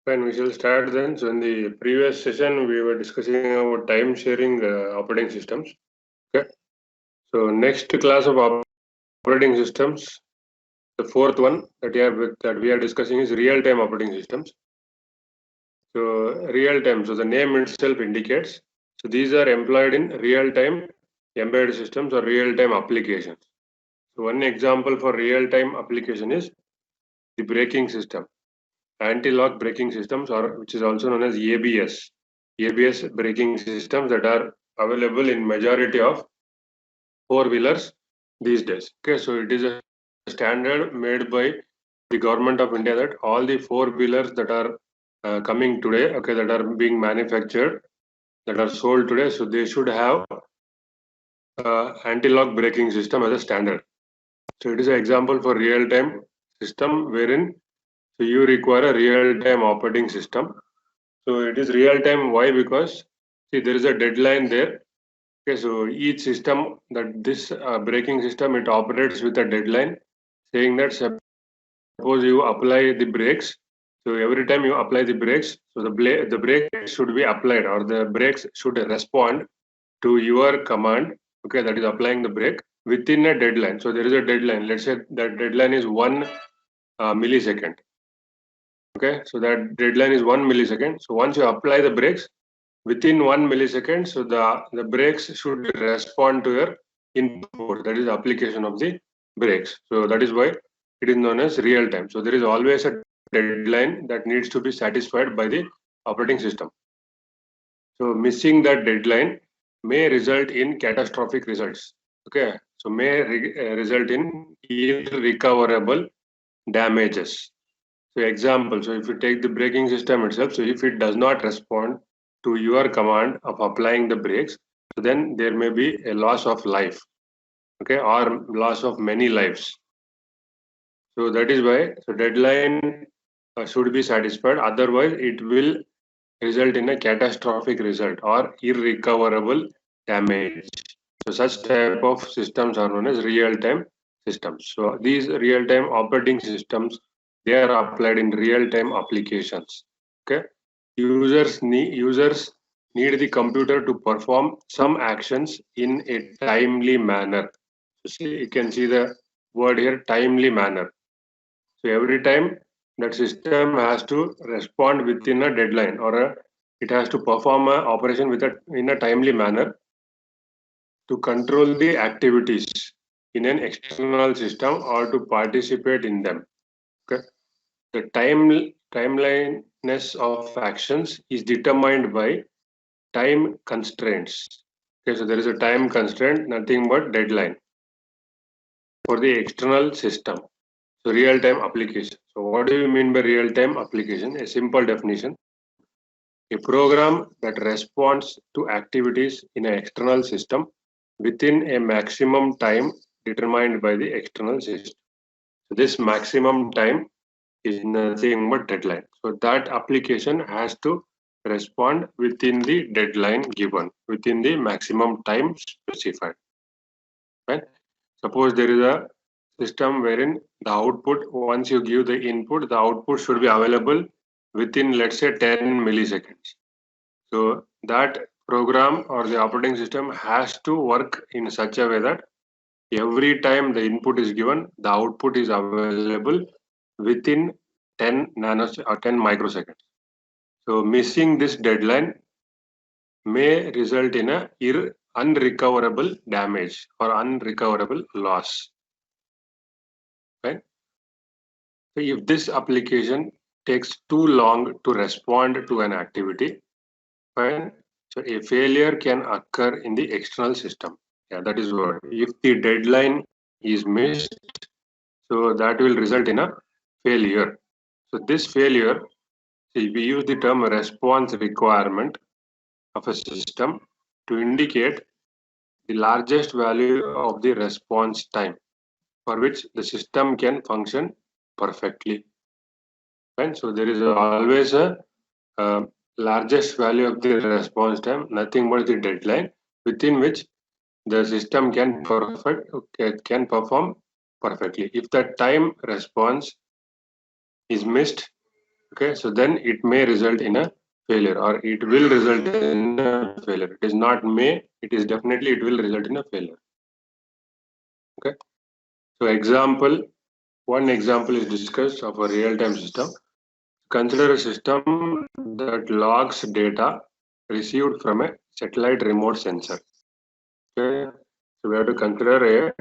Fine, we shall start then. So in the previous session, we were discussing about time sharing operating systems. Okay. So next class of operating systems, the fourth one that we are discussing is real-time operating systems. So real-time. So the name itself indicates. So these are employed in real-time embedded systems or real-time applications. So one example for real-time application is the braking system. Anti-lock braking systems, or which is also known as ABS braking systems that are available in majority of four-wheelers these days. Okay, so it is a standard made by the government of India that all the four-wheelers that are coming today, okay, that are being manufactured, that are sold today, so they should have anti-lock braking system as a standard. So it is an example for real-time system wherein so you require a real-time operating system. So it is real time. Why? Because see, there is a deadline there. Okay, so each system that this braking system it operates with a deadline, saying that suppose you apply the brakes. So every time you apply the brakes, so the brake should be applied or the brakes should respond to your command. Okay, that is applying the brake within a deadline. So there is a deadline. Let's say that deadline is 1 millisecond. Okay, so that deadline is 1 millisecond. So once you apply the brakes within 1 millisecond, so the brakes should respond to your input, that is application of the brakes. So that is why it is known as real time. So there is always a deadline that needs to be satisfied by the operating system. So missing that deadline may result in catastrophic results. Okay, so may result in irrecoverable damages. So example, so if you take the braking system itself, so if it does not respond to your command of applying the brakes, so then there may be a loss of life, okay, or loss of many lives. So that is why so deadline should be satisfied. Otherwise, it will result in a catastrophic result or irrecoverable damage. So such type of systems are known as real-time systems. So these real-time operating systems, they are applied in real-time applications. Okay, users need the computer to perform some actions in a timely manner. So see, you can see the word here, timely manner. So every time that system has to respond within a deadline it has to perform a operation in a timely manner to control the activities in an external system or to participate in them. Okay. The timeliness of actions is determined by time constraints. Okay, so there is a time constraint, nothing but deadline for the external system. So real-time application. So what do you mean by real-time application? A simple definition. A program that responds to activities in an external system within a maximum time determined by the external system. So this maximum time is nothing but deadline. So that application has to respond within the deadline given, within the maximum time specified. Right? Suppose there is a system wherein the output, once you give the input, the output should be available within, let's say, 10 milliseconds. So that program or the operating system has to work in such a way that every time the input is given, the output is available within 10 nanos or 10 microseconds. So missing this deadline may result in a unrecoverable damage or unrecoverable loss. Right? So if this application takes too long to respond to an activity, fine. So a failure can occur in the external system. Yeah, that is what. If the deadline is missed, so that will result in a failure. So this failure, see, we use the term response requirement of a system to indicate the largest value of the response time for which the system can function perfectly. Fine. So there is always a largest value of the response time, nothing but the deadline within which the system can perform perfectly. If the time response is missed, Okay, so then it may result in a failure, or it will result in a failure. It is not may, it is definitely it will result in a failure. Okay, so one example is discussed of a real-time system. Consider a system that logs data received from a satellite remote sensor. Okay, so we have to consider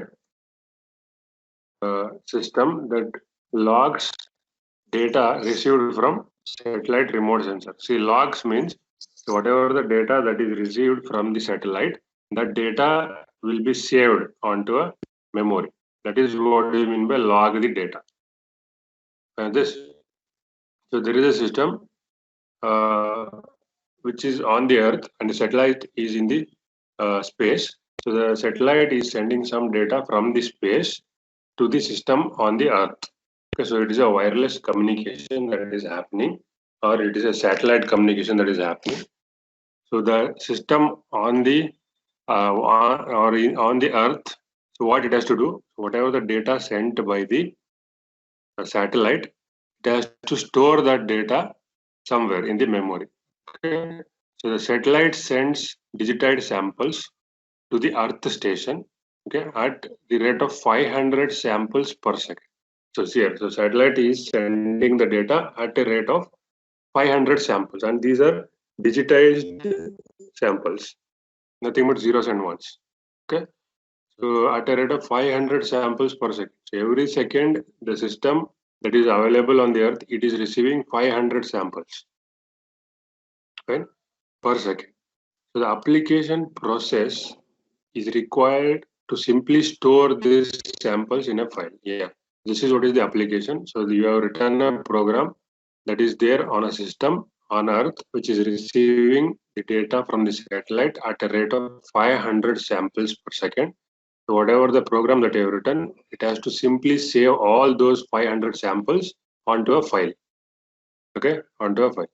a system that logs data received from satellite remote sensor. See, logs means whatever the data that is received from the satellite, that data will be saved onto a memory. That is what we mean by log the data. So there is a system which is on the Earth, and the satellite is in the space. So the satellite is sending some data from the space to the system on the Earth. Okay, so it is a wireless communication that is happening, or it is a satellite communication that is happening. So the system on the on the Earth, so what it has to do, whatever the data sent by the satellite, it has to store that data somewhere in the memory. Okay. So the satellite sends digitized samples to the Earth station, okay, at the rate of 500 samples per second. So here, so satellite is sending the data at a rate of 500 samples, and these are digitized samples, nothing but zeros and ones. Okay, so at a rate of 500 samples per second. So every second, the system that is available on the Earth, it is receiving 500 samples, right, per second. So the application process is required to simply store these samples in a file. Yeah, this is what is the application. So you have written a program that is there on a system on Earth, which is receiving the data from the satellite at a rate of 500 samples per second. So whatever the program that you have written, it has to simply save all those 500 samples onto a file. Okay, onto a file.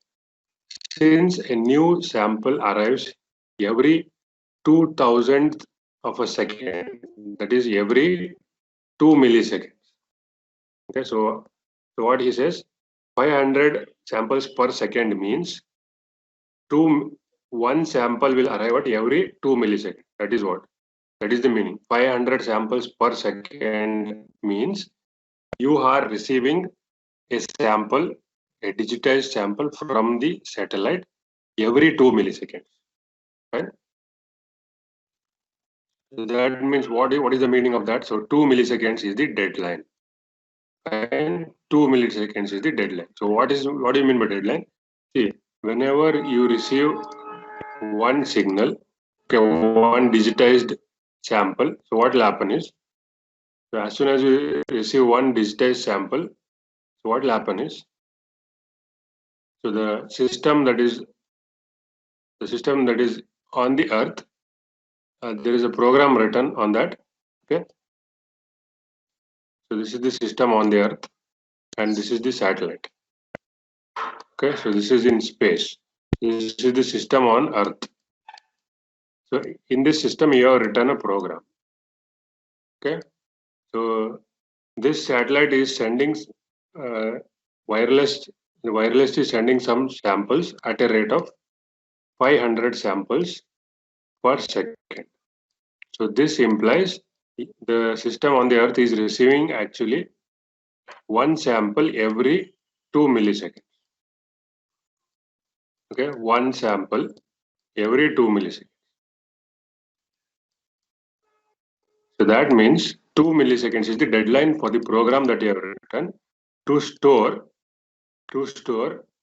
Since a new sample arrives every 2000th of a second, that is every 2 milliseconds. Okay, so what he says, 500 samples per second means one sample will arrive at every 2 milliseconds. That is what? That is the meaning. 500 samples per second means you are receiving a sample, a digitized sample from the satellite every 2 milliseconds. Right? That means what is the meaning of that? So 2 milliseconds is the deadline. And 2 milliseconds is the deadline. So what do you mean by deadline? See, whenever you receive one signal, okay, one digitized sample, so what will happen is, so as soon as you receive one digitized sample, so what will happen is, so the system that is on the Earth, there is a program written on that. Okay, so this is the system on the Earth, and this is the satellite. Okay, so this is in space. This is the system on Earth. So in this system, you have written a program. Okay, so this satellite is sending wireless. The wireless is sending some samples at a rate of 500 samples per second. So this implies the system on the Earth is receiving actually one sample every 2 milliseconds. Okay, one sample every 2 milliseconds. So that means 2 milliseconds is the deadline for the program that you have written to store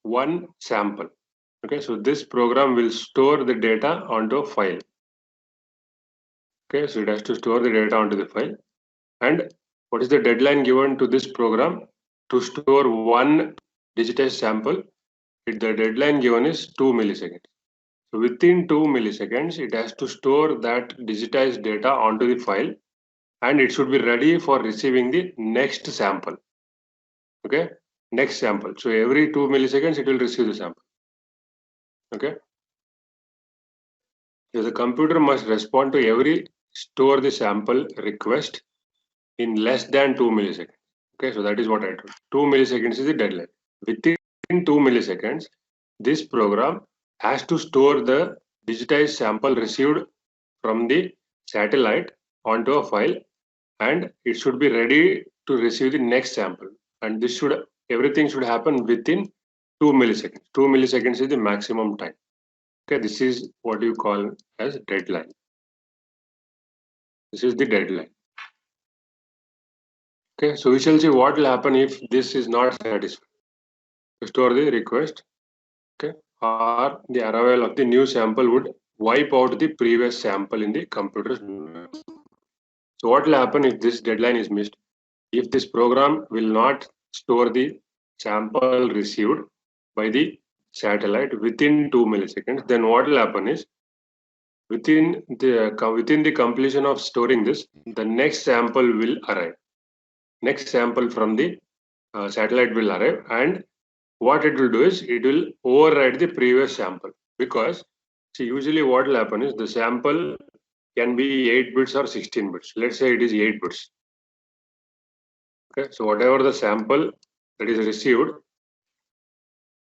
one sample. Okay, so this program will store the data onto a file. Okay, so it has to store the data onto the file. And what is the deadline given to this program to store one digitized sample? The deadline given is 2 milliseconds. So within 2 milliseconds, it has to store that digitized data onto the file, and it should be ready for receiving the next sample. Okay, next sample. So every 2 milliseconds, it will receive the sample. Okay. So the computer must respond to every store the sample request in less than 2 milliseconds. Okay, so that is what I told. 2 milliseconds is the deadline. Within within 2 milliseconds, this program has to store the digitized sample received from the satellite onto a file, and it should be ready to receive the next sample. And this should, everything should happen within 2 milliseconds. 2 milliseconds is the maximum time. Okay, this is what you call as deadline. This is the deadline. Okay, so we shall see what will happen if this is not satisfied. To store the request, okay, or the arrival of the new sample would wipe out the previous sample in the computer's memory. So what will happen if this deadline is missed? If this program will not store the sample received by the satellite within 2 milliseconds, then what will happen is within the completion of storing this, the next sample will arrive. Next sample from the satellite will arrive, and what it will do is it will override the previous sample, because see, usually what will happen is the sample can be 8 bits or 16 bits. Let's say it is 8 bits. Okay, so whatever the sample that is received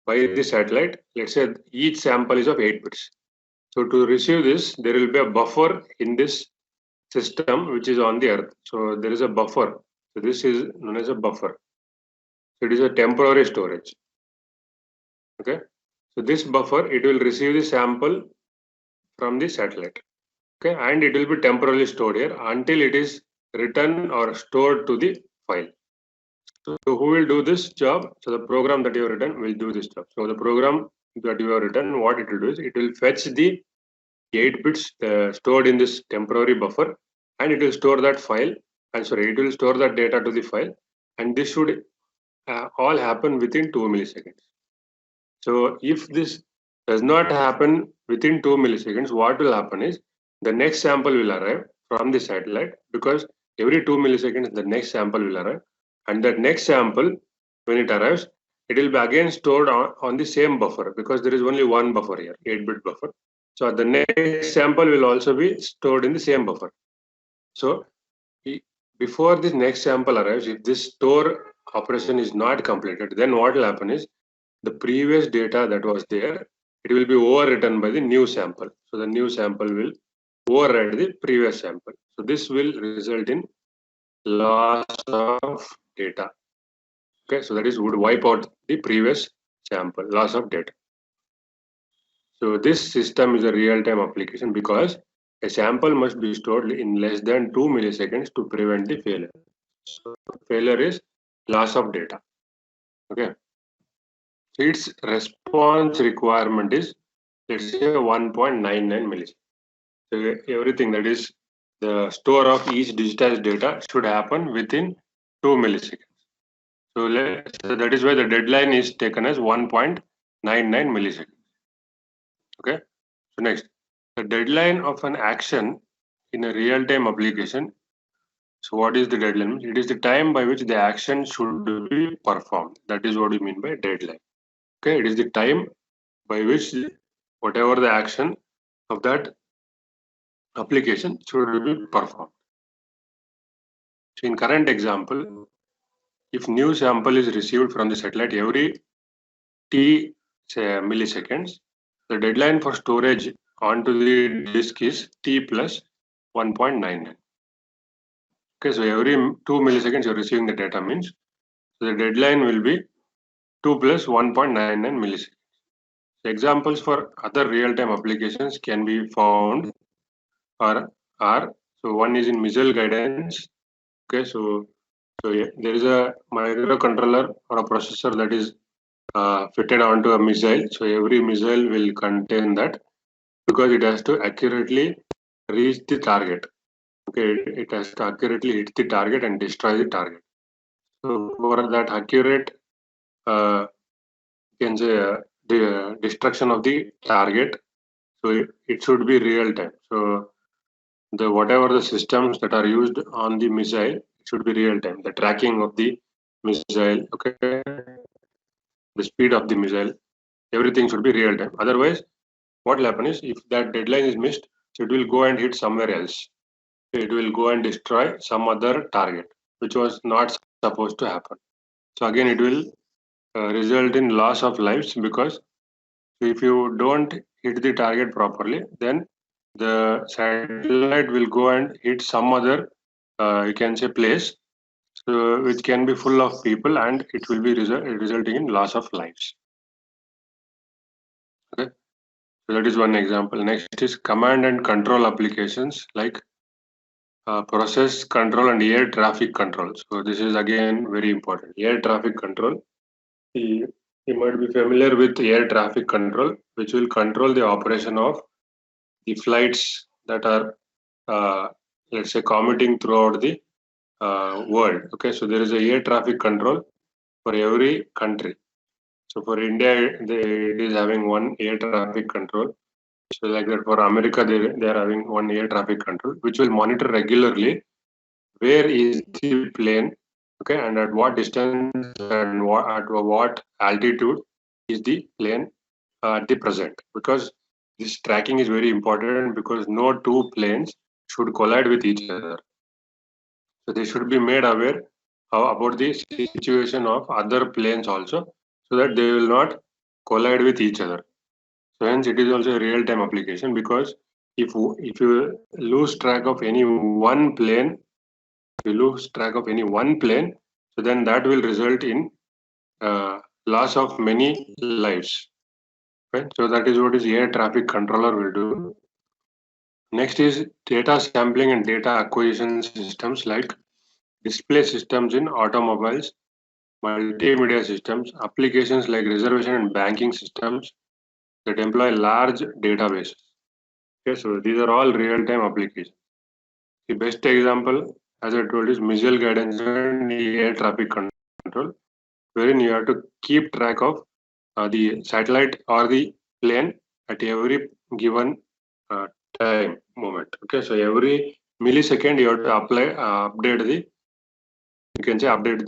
by the satellite, let's say each sample is of 8 bits. So to receive this, there will be a buffer in this system which is on the earth. So there is a buffer. So this is known as a buffer. So it is a temporary storage. Okay, so this buffer, it will receive the sample from the satellite. Okay, and it will be temporarily stored here until it is written or stored to the file. So who will do this job? So the program that you have written will do this job. So the program that you have written, what it will do is it will fetch the 8 bits stored in this temporary buffer, and it will store that file. And sorry, it will store that data to the file, and this should all happen within 2 milliseconds. So if this does not happen within 2 milliseconds, what will happen is the next sample will arrive from the satellite, because every 2 milliseconds the next sample will arrive, and that next sample, when it arrives, it will be again stored on the same buffer, because there is only one buffer here, 8-bit buffer. So the next sample will also be stored in the same buffer. So before this next sample arrives, if this store operation is not completed, then what will happen is the previous data that was there, it will be overwritten by the new sample. So the new sample will override the previous sample. So this will result in loss of data. Okay, so that is would wipe out the previous sample, loss of data. So this system is a real-time application because a sample must be stored in less than 2 milliseconds to prevent the failure. So failure is loss of data. Okay. So its response requirement is, let's say, 1.99 milliseconds. So everything, that is the store of each digitized data, should happen within 2 milliseconds. So that is why the deadline is taken as 1.99 milliseconds. Okay. So next, the deadline of an action in a real-time application. So what is the deadline? It is the time by which the action should be performed. That is what we mean by deadline. Okay, it is the time by which whatever the action of that application should be performed. So in current example, if new sample is received from the satellite every t milliseconds, the deadline for storage onto the disk is t plus 1.99. Okay, so every 2 milliseconds you're receiving the data means, so the deadline will be 2 plus 1.99 milliseconds. So examples for other real-time applications can be found or are, so one is in missile guidance. Okay, so yeah, there is a microcontroller or a processor that is fitted onto a missile. So every missile will contain that, because it has to accurately reach the target. Okay, it has to accurately hit the target and destroy the target. So for that accurate, you can say the destruction of the target, so it should be real time. So the whatever the systems that are used on the missile, it should be real time. The tracking of the missile, okay, the speed of the missile, everything should be real time. Otherwise, what will happen is, if that deadline is missed, it will go and hit somewhere else. It will go and destroy some other target, which was not supposed to happen. So again, it will result in loss of lives, because if you don't hit the target properly, then the satellite will go and hit some other, you can say, place, so which can be full of people, and it will be resulting in loss of lives. Okay, so that is one example. Next is command and control applications like process control and air traffic control. So this is again very important. Air traffic control. You might be familiar with air traffic control, which will control the operation of the flights that are, let's say, commuting throughout the world. Okay, so there is a air traffic control for every country. So for India, it is having one air traffic control. So like that, for America, they are having one air traffic control, which will monitor regularly where is the plane, okay, and at what distance and at what altitude is the plane at the present. Because this tracking is very important, because no two planes should collide with each other. So they should be made aware about the situation of other planes also, so that they will not collide with each other. So hence it is also a real-time application, because if you lose track of any one plane, so then that will result in loss of many lives. Right? So that is what is air traffic controller will do. Next is data sampling and data acquisition systems like display systems in automobiles, multimedia systems, applications like reservation and banking systems that employ large databases. Okay, so these are all real-time applications. The best example, as I told, is missile guidance and air traffic control, wherein you have to keep track of the satellite or the plane at every given time moment. Okay, so every millisecond you have to update the, you can say, update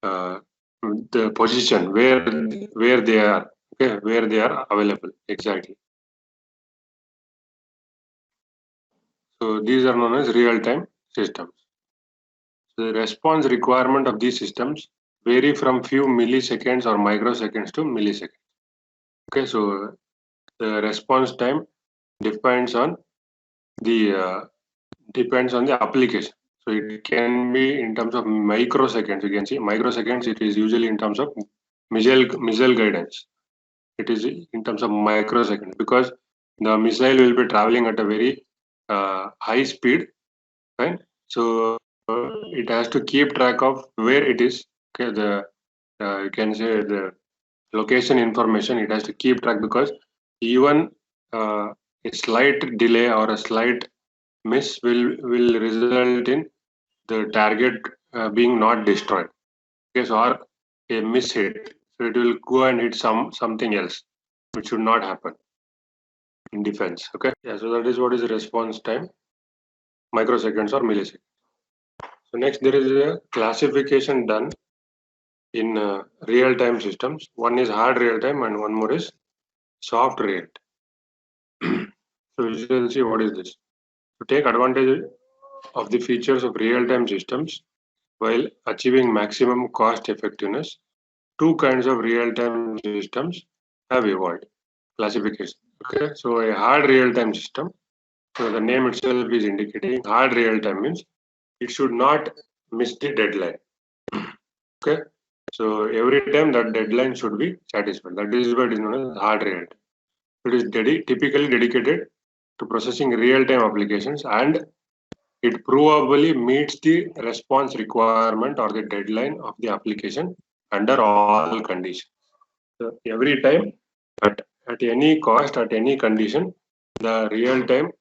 the position where they are, okay, where they are available exactly. So these are known as real-time systems. So the response requirement of these systems vary from few milliseconds or microseconds to milliseconds. Okay, so the response time depends on the application. So it can be in terms of microseconds. You can see microseconds. It is usually in terms of missile guidance. It is in terms of microseconds, because the missile will be traveling at a very high speed, right? So it has to keep track of where it is. Okay, the you can say the location information. It has to keep track, because even a slight delay or a slight miss will result in the target being not destroyed. Okay, so or a miss hit, so it will go and hit something else, which should not happen in defense. Okay, yeah. So that is what is response time, microseconds or milliseconds. So next, there is a classification done in real-time systems. One is hard real-time and one more is soft real-time. So we will see what is this. To take advantage of the features of real-time systems while achieving maximum cost effectiveness, two kinds of real-time systems have evolved. Classification. Okay, so a hard real-time system. So the name itself is indicating hard real-time means it should not miss the deadline. Okay, so every time that deadline should be satisfied. That is what is known as hard real-time. It is typically dedicated to processing real-time applications, and it probably meets the response requirement or the deadline of the application under all conditions. So every time, at any cost, at any condition, the real-time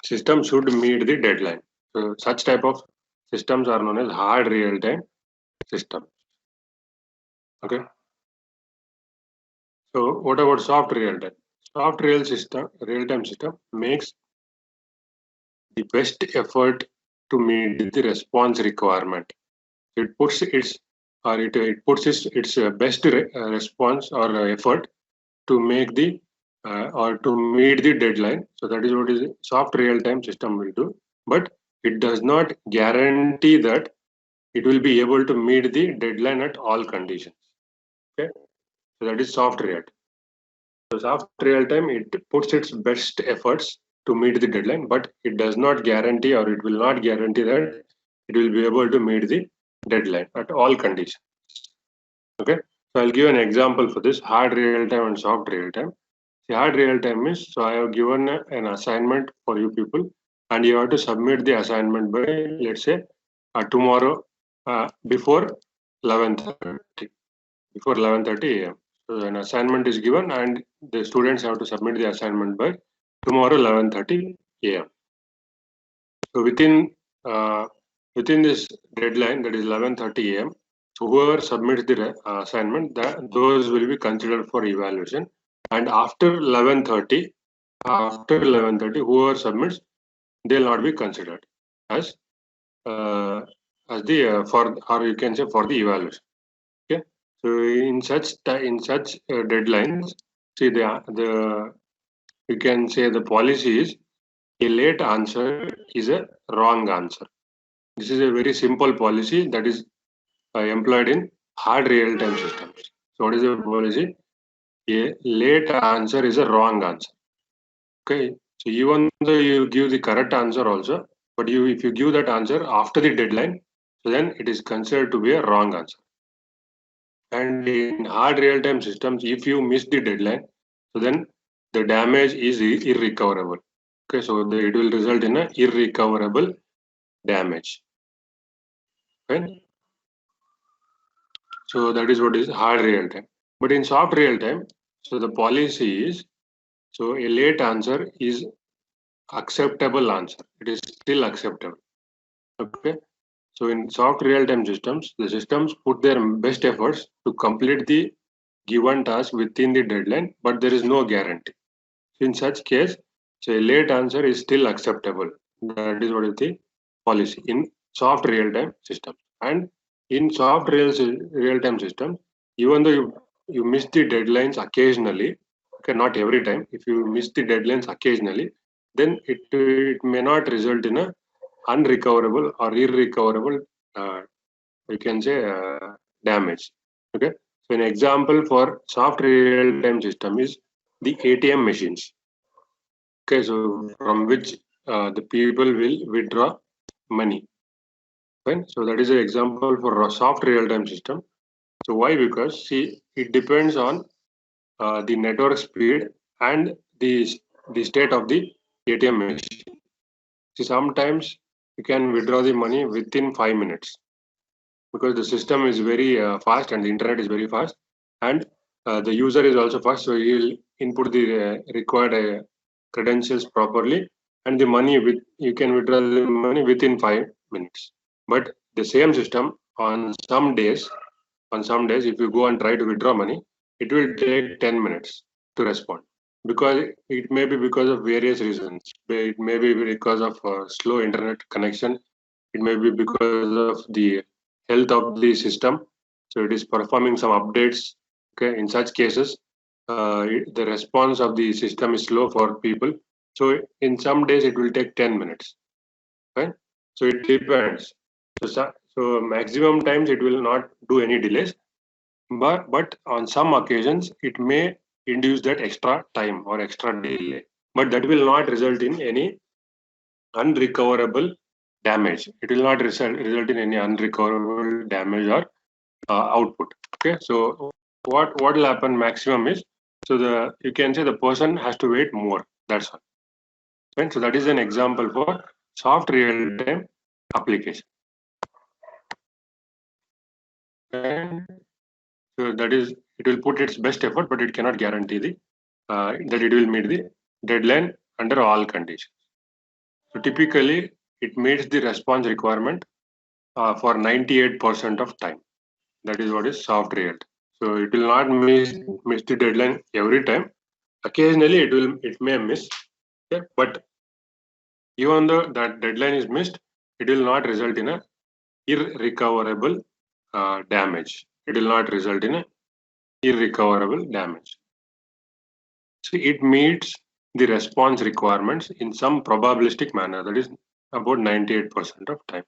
system should meet the deadline. So such type of systems are known as hard real-time systems. Okay. So what about soft real-time? Soft real-time system makes the best effort to meet the response requirement. It puts its best response or effort to make the or to meet the deadline. So that is what is soft real-time system will do. But it does not guarantee that it will be able to meet the deadline at all conditions. Okay, so that is soft real-time. So soft real-time, it puts its best efforts to meet the deadline, but it does not guarantee, or it will not guarantee that it will be able to meet the deadline at all conditions. Okay, so I'll give an example for this hard real-time and soft real-time. The hard real-time is, so I have given an assignment for you people, and you have to submit the assignment by, let's say, tomorrow before 11:30. Before 11:30 a.m. So an assignment is given, and the students have to submit the assignment by tomorrow 11:30 a.m. So within this deadline, that is 11:30 a.m. So whoever submits the assignment, those will be considered for evaluation. And after 11:30, whoever submits, they'll not be considered as the for, or you can say, for the evaluation. Okay, so in such deadlines, see the you can say the policy is a late answer is a wrong answer. This is a very simple policy that is employed in hard real-time systems. So what is the policy? A late answer is a wrong answer. Okay, so even though you give the correct answer also, but if you give that answer after the deadline, so then it is considered to be a wrong answer. And in hard real-time systems, if you miss the deadline, so then the damage is irrecoverable. Okay, so it will result in a irrecoverable damage. Okay, so that is what is hard real-time. But in soft real-time, so the policy is, so a late answer is acceptable answer. It is still acceptable. Okay, so in soft real-time systems, the systems put their best efforts to complete the given task within the deadline, but there is no guarantee. In such case, so a late answer is still acceptable. That is what is the policy in soft real-time systems. And in soft real-time systems, even though you miss the deadlines occasionally, okay, not every time. If you miss the deadlines occasionally, then it may not result in a unrecoverable or irrecoverable, you can say, damage. Okay, so an example for soft real-time system is the ATM machines. Okay, so from which the people will withdraw money. Fine. So that is an example for a soft real-time system. So why? Because see, it depends on the network speed and the state of the ATM machine. See, sometimes you can withdraw the money within 5 minutes because the system is very fast and the internet is very fast, and the user is also fast. So he will input the required credentials properly, and the money you can withdraw the money within 5 minutes. But the same system on some days, if you go and try to withdraw money, it will take 10 minutes to respond, because it may be because of various reasons. It may be because of slow internet connection. It may be because of the health of the system. So it is performing some updates. Okay, in such cases, the response of the system is slow for people. So in some days it will take 10 minutes. Right? So it depends. So maximum times it will not do any delays, but on some occasions it may induce that extra time or extra delay. But that will not result in any unrecoverable damage. It will not result in any unrecoverable damage or output. Okay, so what will happen maximum is, so you can say the person has to wait more. That's all. Right? So that is an example for soft real-time application. And so that is, it will put its best effort, but it cannot guarantee that it will meet the deadline under all conditions. So typically, it meets the response requirement for 98% of time. That is what is soft real. So it will not miss the deadline every time. Occasionally, it may miss, okay? But even though that deadline is missed, it will not result in a irrecoverable damage. It will not result in a irrecoverable damage. So it meets the response requirements in some probabilistic manner. That is about 98% of time.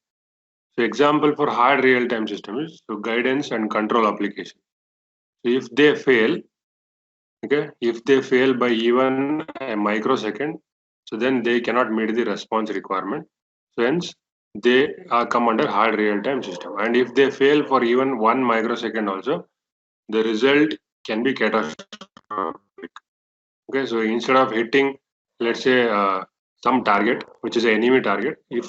So example for hard real-time system is guidance and control application. So if they fail, okay, if they fail by even a microsecond, so then they cannot meet the response requirement. So hence they come under hard real-time system. And if they fail for even 1 microsecond also, the result can be catastrophic. Okay, so instead of hitting, let's say some target, which is an enemy target, if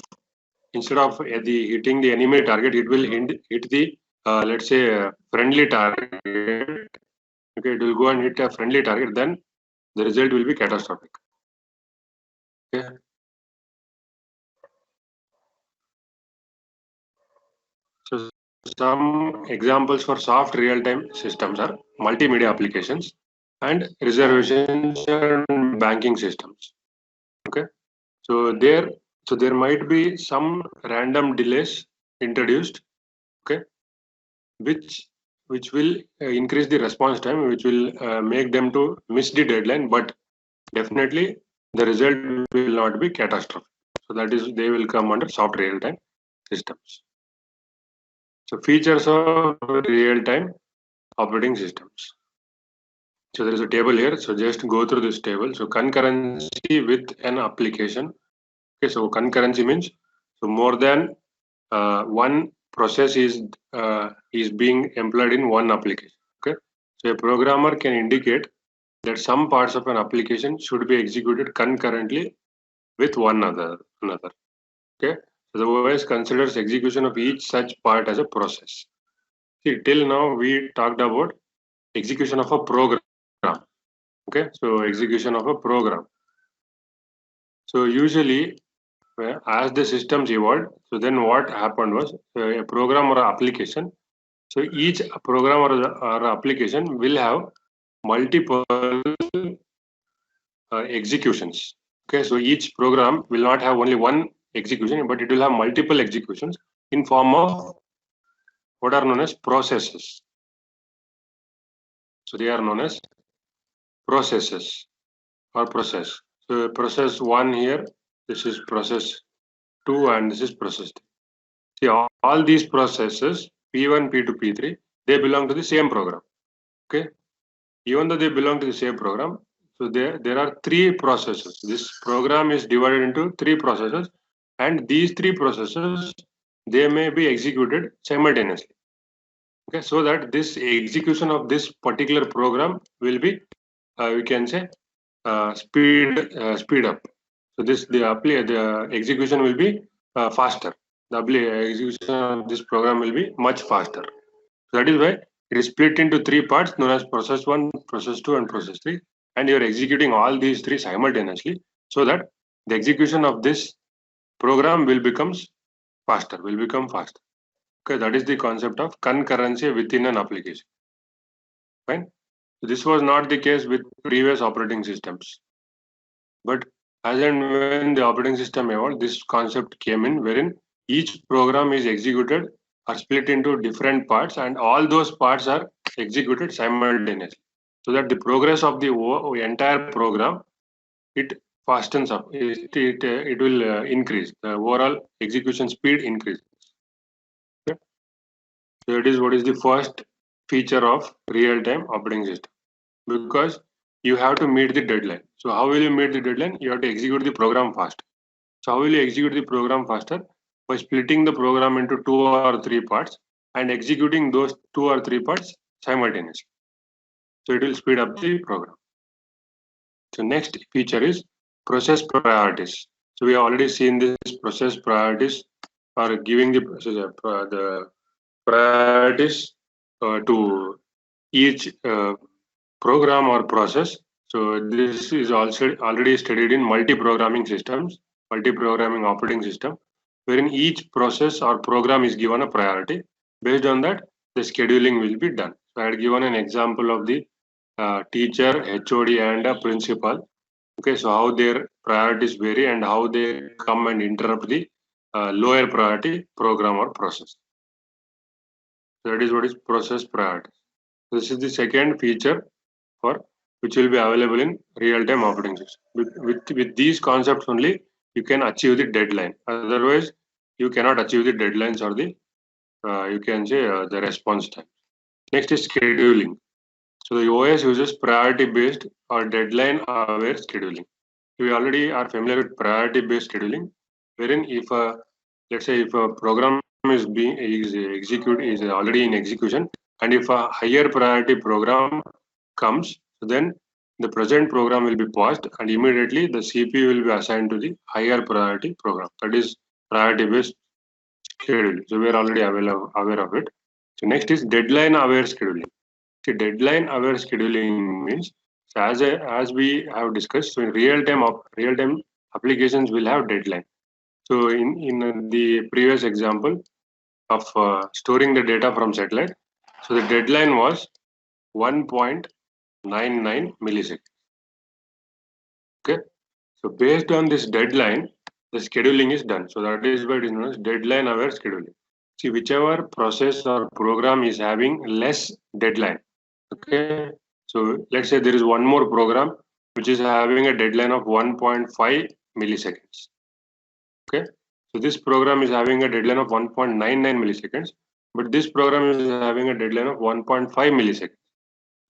instead of hitting the enemy target, it will hit the let's say friendly target. Okay, it will go and hit a friendly target, then the result will be catastrophic. Okay. So some examples for soft real-time systems are multimedia applications and reservations and banking systems. Okay, so there might be some random delays introduced. Okay, which will increase the response time, which will make them to miss the deadline, but definitely the result will not be catastrophic. So that is, they will come under soft real-time systems. So features of real-time operating systems. So there is a table here. So just go through this table. So concurrency with an application. Okay, so concurrency means so more than one process is being employed in one application. Okay, so a programmer can indicate that some parts of an application should be executed concurrently with one another. Okay, so the OS considers execution of each such part as a process. See, till now we talked about execution of a program. Okay, so execution of a program. So usually, as the systems evolved, so then what happened was a program or application. So each program or application will have multiple executions. Okay, so each program will not have only one execution, but it will have multiple executions in form of what are known as processes. So they are known as processes or process. So process 1 here, this is process 2, and this is process 3. See, all these processes, P1, P2, P3, they belong to the same program. Okay, even though they belong to the same program, so there are 3 processes. This program is divided into 3 processes, and these 3 processes, they may be executed simultaneously. Okay, so that this execution of this particular program will be, we can say, speed up. So the execution will be faster. The execution of this program will be much faster. So that is why it is split into 3 parts known as process 1, process 2, and process 3. And you are executing all these 3 simultaneously, so that the execution of this program will become faster. Okay, that is the concept of concurrency within an application. Fine. So this was not the case with previous operating systems. But as and when the operating system evolved, this concept came in, wherein each program is executed or split into different parts, and all those parts are executed simultaneously, so that the progress of the entire program, it fastens up. It will increase. The overall execution speed increases. Okay? So that is what is the first feature of real-time operating system, because you have to meet the deadline. So how will you meet the deadline? You have to execute the program fast. So how will you execute the program faster? By splitting the program into 2 or 3 parts and executing those 2 or 3 parts simultaneously. So it will speed up the program. So next feature is process priorities. So we have already seen this process priorities are giving the priorities to each program or process. So this is also already studied in multi-programming systems, multi-programming operating system, wherein each process or program is given a priority. Based on that, the scheduling will be done. So I had given an example of the teacher, HOD, and a principal. Okay, so how their priorities vary and how they come and interrupt the lower priority program or process. So that is what is process priority. This is the second feature for which will be available in real-time operating system. With these concepts only, you can achieve the deadline. Otherwise, you cannot achieve the deadlines or the you can say the response time. Next is scheduling. So the OS uses priority-based or deadline-aware scheduling. We already are familiar with priority-based scheduling, wherein if let's say if a program is already in execution, and if a higher priority program comes, then the present program will be paused, and immediately the CPU will be assigned to the higher priority program. That is priority-based scheduling. So we are already aware of it. So next is deadline-aware scheduling. See, deadline-aware scheduling means, so as we have discussed, so in real-time applications will have deadline. So in the previous example of storing the data from satellite, so the deadline was 1.99 milliseconds. Okay, so based on this deadline, the scheduling is done. So that is what is known as deadline-aware scheduling. See, whichever process or program is having less deadline. Okay, so let's say there is one more program which is having a deadline of 1.5 milliseconds. Okay, so this program is having a deadline of 1.99 milliseconds, but this program is having a deadline of 1.5 milliseconds.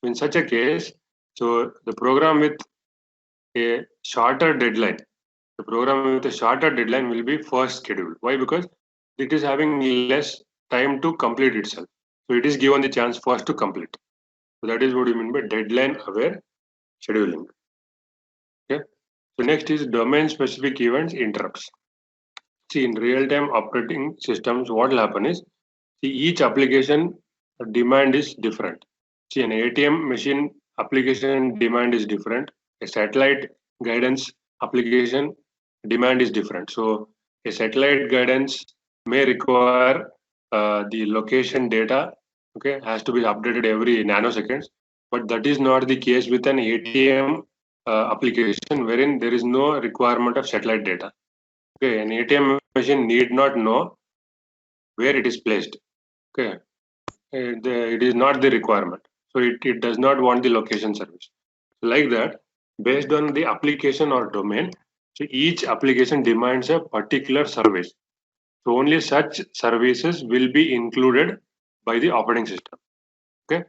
In such a case, so the program with a shorter deadline, will be first scheduled. Why? Because it is having less time to complete itself. So it is given the chance first to complete. So that is what you mean by deadline aware scheduling. Okay. So next is domain specific events interrupts. See, in real time operating systems, what will happen is, see, each application demand is different. See, an ATM machine application demand is different. A satellite guidance application demand is different. So a satellite guidance may require the location data, okay, has to be updated every nanoseconds, but that is not the case with an ATM application wherein there is no requirement of satellite data. Okay, an ATM machine need not know where it is placed. Okay, it is not the requirement, so it does not want the location service. Like that, based on the application or domain, so each application demands a particular service. So only such services will be included by the operating system. Okay,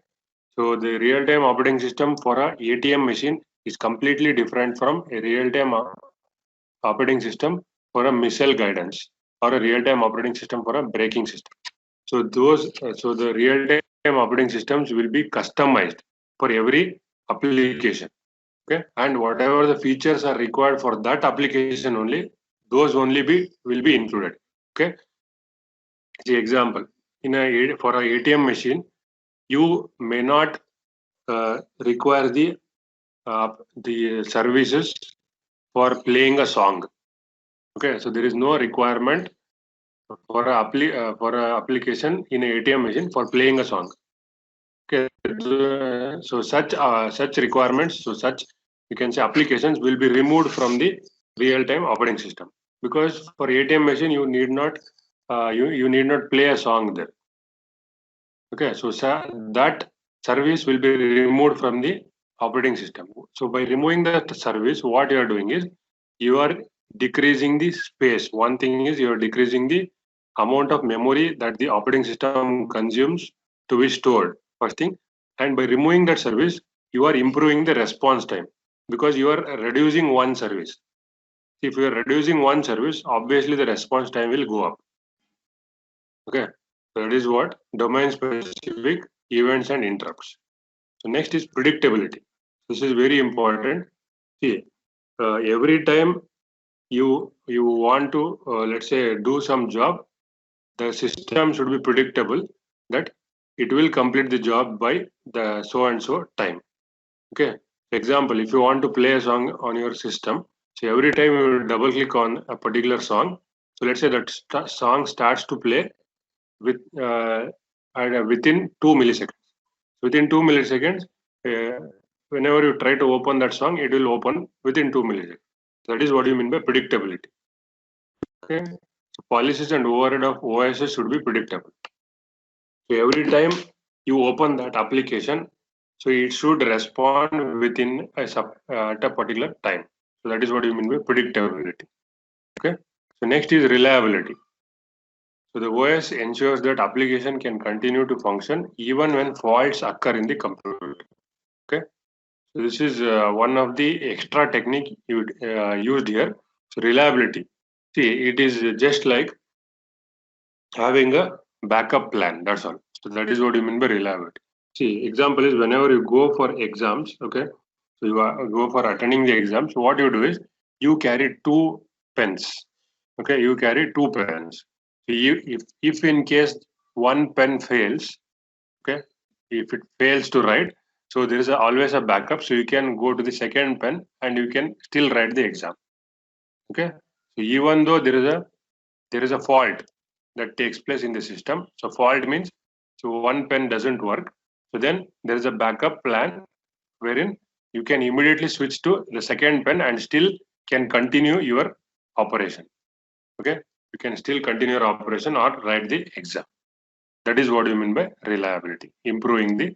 so the real-time operating system for a ATM machine is completely different from a real-time operating system for a missile guidance or a real-time operating system for a braking system. So so the real-time operating systems will be customized for every application. Okay, and whatever the features are required for that application only, those only will be included. Okay, the example for a ATM machine, you may not require the services for playing a song. Okay, so there is no requirement for a application in an ATM machine for playing a song. Okay, so such requirements, so such you can say applications will be removed from the real-time operating system, because for ATM machine you need not you need not play a song there. Okay, so that service will be removed from the operating system. So by removing that service, what you are doing is you are decreasing the space. One thing is you are decreasing the amount of memory that the operating system consumes to be stored, first thing. And by removing that service, you are improving the response time, because you are reducing one service. If you are reducing one service, obviously the response time will go up. Okay, so that is what domain specific events and interrupts. So next is predictability. This is very important. See, every time you want to let's say do some job, the system should be predictable that it will complete the job by the so and so time. Okay, example, if you want to play a song on your system, so every time you double click on a particular song, so let's say that song starts to play with within 2 milliseconds. Within 2 milliseconds, whenever you try to open that song, it will open within 2 milliseconds. That is what you mean by predictability. Okay, so policies and overhead of OSs should be predictable. So every time you open that application, so it should respond within at a particular time. So that is what you mean by predictability. Okay. So next is reliability. So the OS ensures that application can continue to function even when faults occur in the computer. Okay, so this is one of the extra technique used here. So reliability. See, it is just like having a backup plan. That's all. So that is what you mean by reliability. See, example is whenever you go for exams. Okay, so go for attending the exams. So what you do is you carry two pens. Okay, you carry two pens. So if in case one pen fails, okay, if it fails to write, so there is always a backup. So you can go to the second pen and you can still write the exam. Okay, so even though there is a fault that takes place in the system. So fault means so one pen doesn't work. So then there is a backup plan wherein you can immediately switch to the second pen and still can continue your operation. Okay, you can still continue your operation or write the exam. That is what you mean by reliability, improving the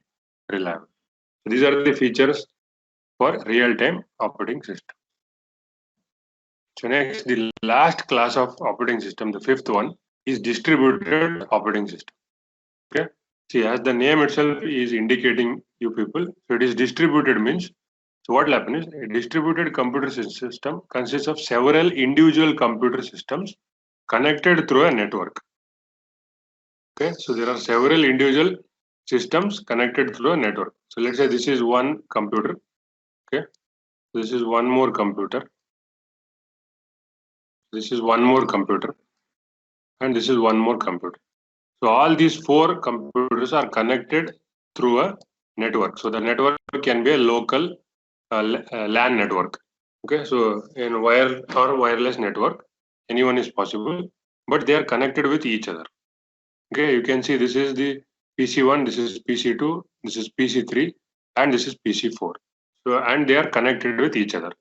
reliability. So these are the features for real-time operating system. So next, the last class of operating system, the fifth one, is distributed operating system. Okay. See, as the name itself is indicating you people, so it is distributed means, so what will happen is a distributed computer system consists of several individual computer systems connected through a network. Okay, so there are several individual systems connected through a network. So let's say this is one computer. Okay, this is one more computer. This is one more computer, and this is one more computer. So all these four computers are connected through a network. So the network can be a local LAN network. Okay, so in wire or wireless network, anyone is possible, but they are connected with each other. Okay, you can see this is the PC1, this is PC2, this is PC3, and this is PC4. So and they are connected with each other.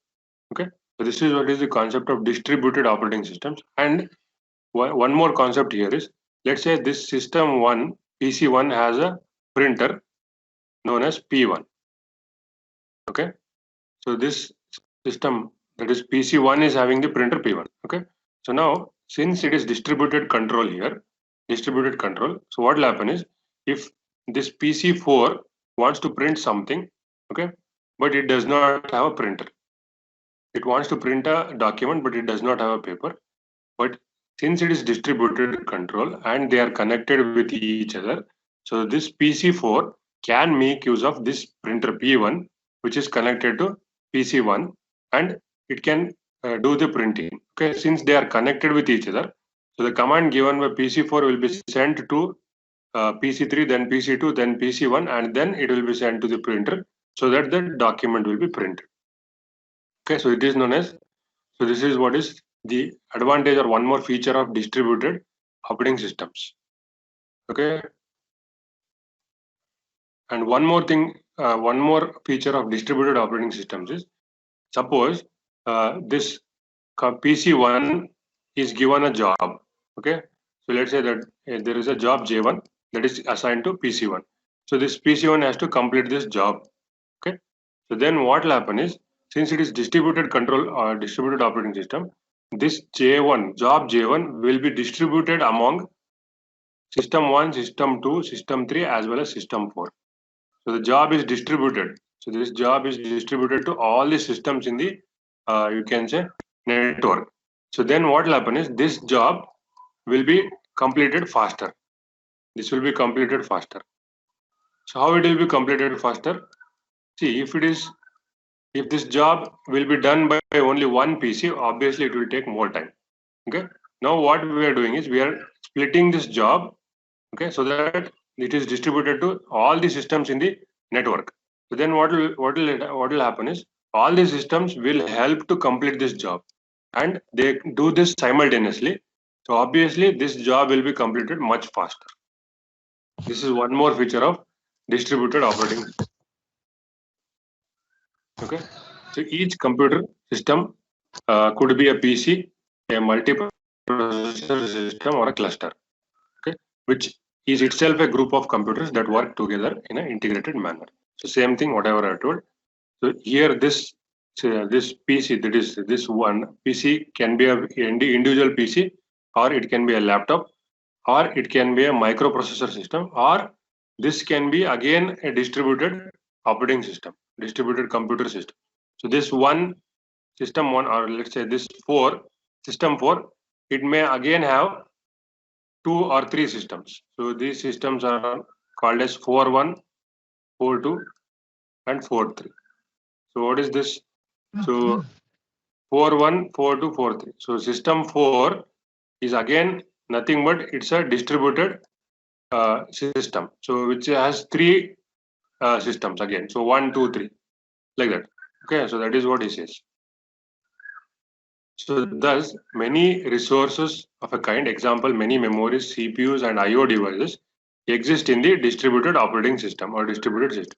Okay, so this is what is the concept of distributed operating systems. And one more concept here is, let's say this system one, PC1 has a printer known as P1. Okay, so this system, that is PC1, is having the printer P1. Okay, so now since it is distributed control here, distributed control, so what will happen is if this PC4 wants to print something, okay, but it does not have a printer, it wants to print a document but it does not have a paper, but since it is distributed control and they are connected with each other, so this PC4 can make use of this printer P1, which is connected to PC1, and it can do the printing. Okay, since they are connected with each other, so the command given by PC4 will be sent to PC3, then PC2, then PC1, and then it will be sent to the printer so that the document will be printed. Okay, so it is known as, so this is what is the advantage or one more feature of distributed operating systems. Okay, and one more thing, one more feature of distributed operating systems is, suppose this PC1 is given a job. Okay, so let's say that there is a job J1 that is assigned to PC1. So this PC1 has to complete this job. Okay, so then what will happen is, since it is distributed control or distributed operating system, this J1, job J1 will be distributed among system 1, system 2, system 3 as well as system 4. So the job is distributed. So this job is distributed to all the systems in the, you can say, network. So then what will happen is this job will be completed faster. This will be completed faster. So how it will be completed faster? See, if this job will be done by only one PC, obviously it will take more time. Okay. Now what we are doing is we are splitting this job, okay, so that it is distributed to all the systems in the network. So then what will happen is all the systems will help to complete this job, and they do this simultaneously. So obviously this job will be completed much faster. This is one more feature of distributed operating system. Okay, so each computer system could be a PC, a multiprocessor system, or a cluster. Okay, which is itself a group of computers that work together in an integrated manner. So same thing, whatever I told. So here this PC, that is this one PC, can be a individual PC or it can be a laptop, or it can be a microprocessor system, or this can be again a distributed operating system, distributed computer system. So this one system one, or let's say this system 4, it may again have 2 or 3 systems. So these systems are called as 4.1, 4.2, and 4.3. So what is this? So 4.1, 4.2, 4.3. So system 4 is again nothing but it's a distributed system. So which has 3 systems again. So 1, 2, 3, like that. Okay, so that is what he says. So thus many resources of a kind, example many memories, CPUs and IO devices exist in the distributed operating system or distributed system.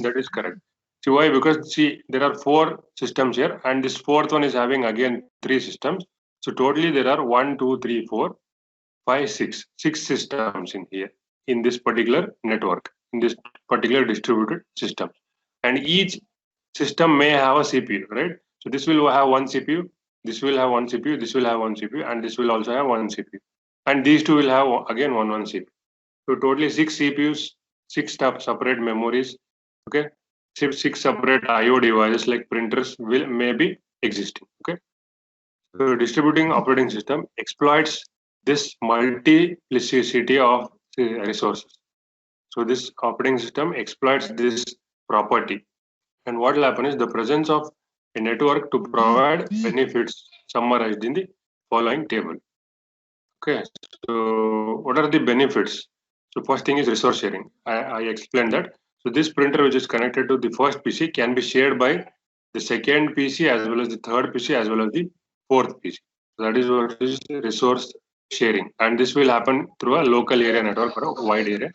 That is correct. See why? Because see there are 4 systems here, and this fourth one is having again 3 systems. So totally there are 1, 2, 3, 4, 5, 6, 6 systems in here in this particular network, in this particular distributed system, and each system may have a CPU, right? So this will have one CPU, this will have one CPU, this will have one CPU, and this will also have one CPU, and these two will have again one CPU. So totally 6 CPUs, 6 separate memories, okay, 6 separate IO devices like printers will may be existing. Okay, so distributing operating system exploits this multiplicity of resources. So this operating system exploits this property. And what will happen is the presence of a network to provide benefits summarized in the following table. Okay, so what are the benefits? So first thing is resource sharing. I explained that. So this printer which is connected to the first PC can be shared by the second PC as well as the third PC as well as the fourth PC. So that is what is resource sharing, and this will happen through a local area network or a wide area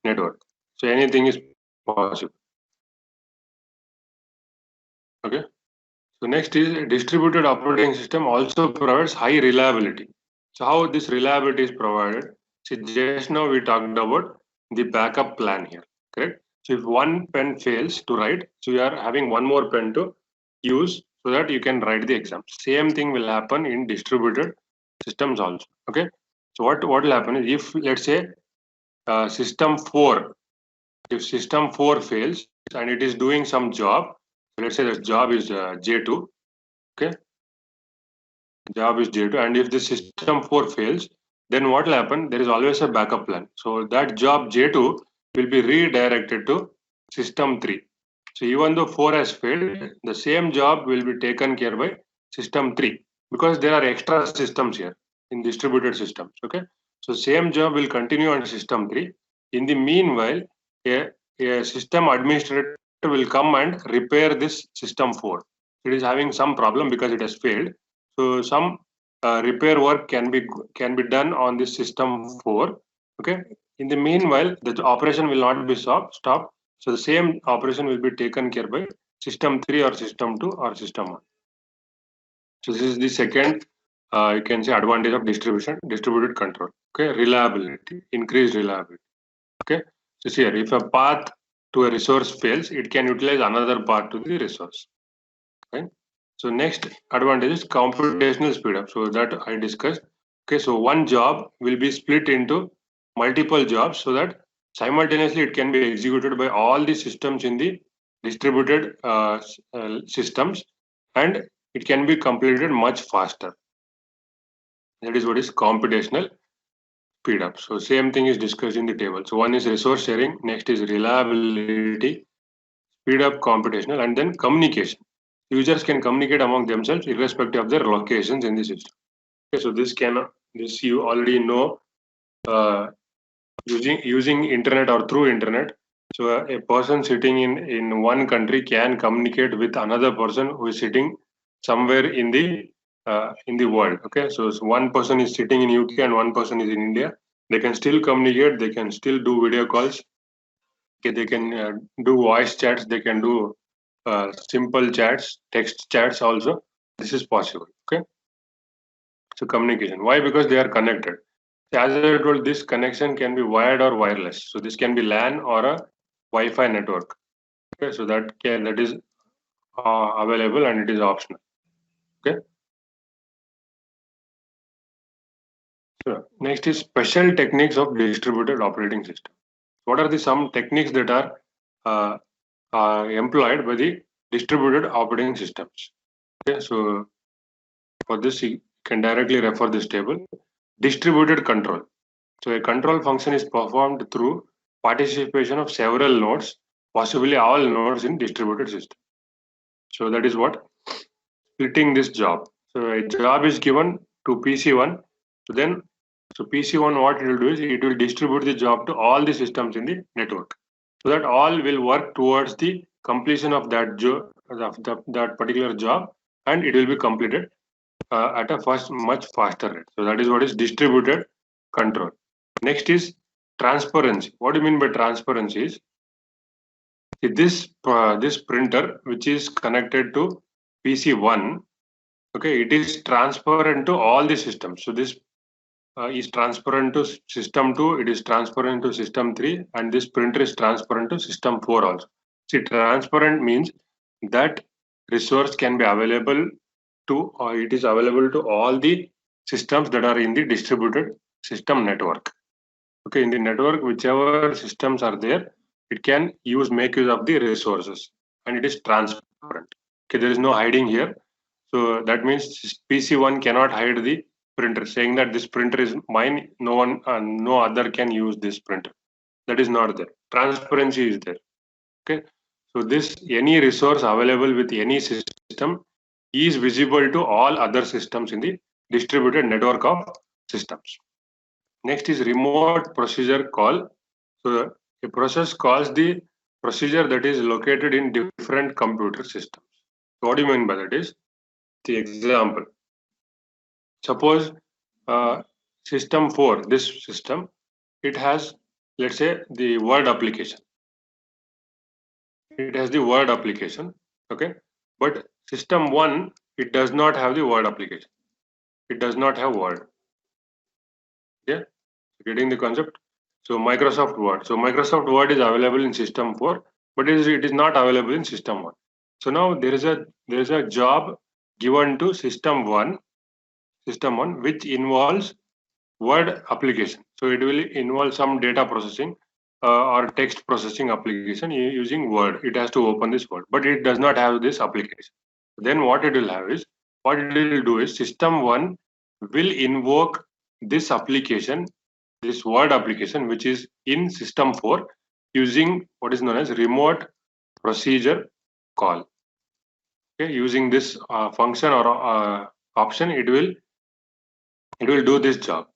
network. So anything is possible. Okay. So next is distributed operating system also provides high reliability. So how this reliability is provided? See, just now we talked about the backup plan here, correct? So if one pen fails to write, so you are having one more pen to use so that you can write the exam. Same thing will happen in distributed systems also. Okay. So what will happen is if let's say system 4, if system 4 fails and it is doing some job, let's say the job is J2, okay, job is J2, and if the system 4 fails, then what will happen? There is always a backup plan. So that job J2 will be redirected to system 3. So even though 4 has failed, the same job will be taken care by system 3 because there are extra systems here in distributed systems. Okay, so same job will continue on system 3. In the meanwhile, a system administrator will come and repair this system 4. It is having some problem because it has failed. So some repair work can be done on this system 4. Okay. In the meanwhile, the operation will not be stopped. So the same operation will be taken care by system 3 or system 2 or system 1. So this is the second, you can say, advantage of distributed control. Okay, reliability, increased reliability. Okay, so here, if a path to a resource fails, it can utilize another path to the resource. Right. So next advantage is computational speed up. So that I discussed. Okay, so one job will be split into multiple jobs so that simultaneously it can be executed by all the systems in the distributed systems, and it can be completed much faster. That is what is computational speed up. So same thing is discussed in the table. So one is resource sharing, next is reliability, speed up computational, and then communication. Users can communicate among themselves irrespective of their locations in the system. Okay, so this you already know, uh, using internet or through internet. So a person sitting in one country can communicate with another person who is sitting somewhere in the world. Okay, so one person is sitting in UK and one person is in India. They can still communicate. They can still do video calls. Okay, they can do voice chats. They can do simple chats, text chats also. This is possible. Okay, so communication. Why? Because they are connected. As I told, this connection can be wired or wireless. So this can be LAN or a Wi-Fi network. Okay, so that is available and it is optional. Okay, So next is special techniques of distributed operating system. What are the some techniques that are employed by the distributed operating systems? Okay, so for this you can directly refer this table. Distributed control. So a control function is performed through participation of several nodes, possibly all nodes in distributed system. So that is what splitting this job. So a job is given to PC1. So PC1 what it will do is it will distribute the job to all the systems in the network, so that all will work towards the completion of that that particular job, and it will be completed at a much faster rate. So that is what is distributed control. Next is transparency. What do you mean by transparency? Is this printer which is connected to PC1. Okay, it is transparent to all the systems. So this is transparent to system 2, it is transparent to system 3, and this printer is transparent to system 4 also. See, transparent means that resource can be available to, or it is available to all the systems that are in the distributed system network. Okay, in the network, whichever systems are there, it can make use of the resources, and it is transparent. Okay, there is no hiding here. So that means PC1 cannot hide the printer, saying that this printer is mine. No one, no other can use this printer. That is not there. Transparency is there. Okay. So this any resource available with any system is visible to all other systems in the distributed network of systems. Next is remote procedure call. So a process calls the procedure that is located in different computer systems. So what do you mean by that is the example. Suppose system 4, this system, it has, let's say, the Word application. It has the Word application, okay? But system 1, it does not have the Word application. It does not have Word. Yeah, getting the concept? So Microsoft Word. So Microsoft Word is available in system 4, but it is not available in system 1. So now there is a job given to system 1, which involves Word application. So it will involve some data processing or text processing application using Word. It has to open this Word, but it does not have this application. Then what it will have is, what it will do is system 1 will invoke this application, this Word application, which is in system 4 using what is known as remote procedure call. Okay, using this function or option, it will do this job.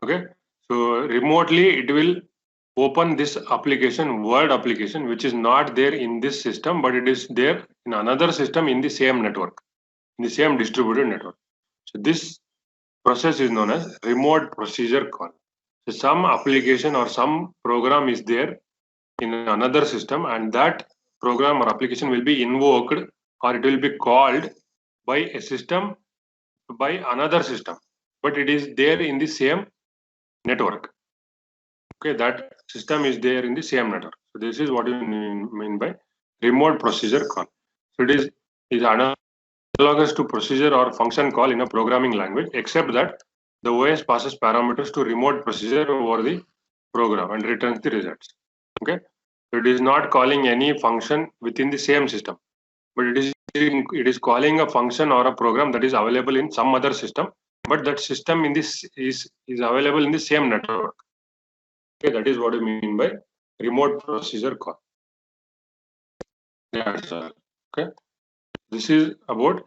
Okay, so remotely it will open this application, Word application, which is not there in this system, but it is there in another system in the same network, in the same distributed network. So this process is known as remote procedure call. So some application or some program is there in another system, and that program or application will be invoked, or it will be called by a system, by another system, but it is there in the same network. Okay, that system is there in the same network. So this is what you mean by remote procedure call. So it is analogous to procedure or function call in a programming language, except that the OS passes parameters to remote procedure over the program and returns the results. Okay, so it is not calling any function within the same system, but it is calling a function or a program that is available in some other system, but that system in this is available in the same network. Okay, that is what I mean by remote procedure call. That's all. Okay, this is about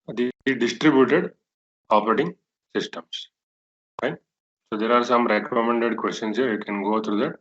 the distributed operating systems. Fine. So there are some recommended questions here. You can go through that.